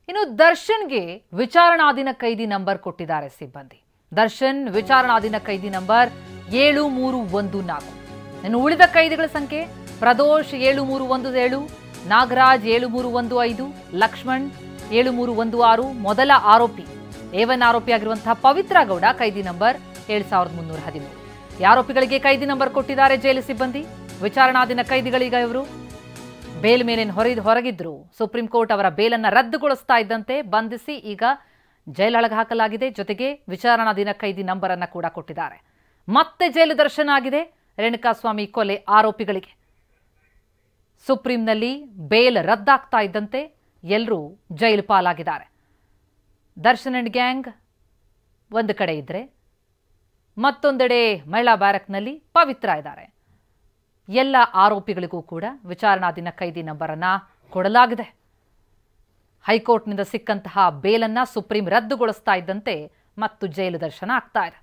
ಇನ್ನು ದರ್ಶನ್ಗೆ ವಿಚಾರಣಾಧೀನ ಕೈದಿ ನಂಬರ್ ಕೊಟ್ಟಿದ್ದಾರೆ ಸಿಬ್ಬಂದಿ. ದರ್ಶನ್ ವಿಚಾರಣಾಧೀನ ಕೈದಿ ನಂಬರ್ 7314. ಇನ್ನು ಉಳಿದ ಕೈದಿಗಳ ಸಂಖ್ಯೆ ಪ್ರದೋಷ್ 7317, ನಾಗರಾಜ್ 7315, ಲಕ್ಷ್ಮಣ್ 7316, ಮೊದಲ ಆರೋಪಿ A1 ಆರೋಪಿಯಾಗಿರುವಂತಹ ಪವಿತ್ರ ಗೌಡ ಕೈದಿ ನಂಬರ್ 7313. ಈ ಆರೋಪಿಗಳಿಗೆ ಕೈದಿ ನಂಬರ್ ಕೊಟ್ಟಿದ್ದಾರೆ ಜೈಲು ಸಿಬ್ಬಂದಿ. ವಿಚಾರಣಾಧೀನ ಕೈದಿಗಳೀಗ ಇವರು ಬೇಲ್ ಮೇಲೆ ಹೊರಗಿದ್ರು. ಸುಪ್ರೀಂ ಕೋರ್ಟ್ ಅವರ ಬೇಲನ್ನು ರದ್ದುಗೊಳಿಸ್ತಾ ಇದ್ದಂತೆ ಬಂಧಿಸಿ ಈಗ ಜೈಲೊಳಗೆ ಹಾಕಲಾಗಿದೆ. ಜೊತೆಗೆ ವಿಚಾರಣಾಧೀನ ಕೈದಿ ನಂಬರ್ ಅನ್ನು ಕೂಡ ಕೊಟ್ಟಿದ್ದಾರೆ. ಮತ್ತೆ ಜೈಲು ದರ್ಶನ ಆಗಿದೆ ರೇಣುಕಾಸ್ವಾಮಿ ಕೊಲೆ ಆರೋಪಿಗಳಿಗೆ. ಸುಪ್ರೀಂನಲ್ಲಿ ಬೇಲ್ ರದ್ದಾಗ್ತಾ ಇದ್ದಂತೆ ಎಲ್ಲರೂ ಜೈಲು ಪಾಲಾಗಿದ್ದಾರೆ. ದರ್ಶನ್ ಅಂಡ್ ಗ್ಯಾಂಗ್ ಒಂದು ಕಡೆ ಇದ್ರೆ ಮತ್ತೊಂದೆಡೆ ಮಹಿಳಾ ಬ್ಯಾರಕ್ನಲ್ಲಿ ಪವಿತ್ರ ಇದ್ದಾರೆ. ಎಲ್ಲ ಆರೋಪಿಗಳಿಗೂ ಕೂಡ ವಿಚಾರಣಾಧೀನ ಕೈದಿ ನಂಬರ್ ಅನ್ನ ಕೊಡಲಾಗಿದೆ. ಹೈಕೋರ್ಟ್ನಿಂದ ಸಿಕ್ಕಂತಹ ಬೇಲನ್ನ ಸುಪ್ರೀಂ ರದ್ದುಗೊಳಿಸ್ತಾ ಇದ್ದಂತೆ ಮತ್ತು ಜೈಲು ದರ್ಶನ ಆಗ್ತಾ ಇದೆ.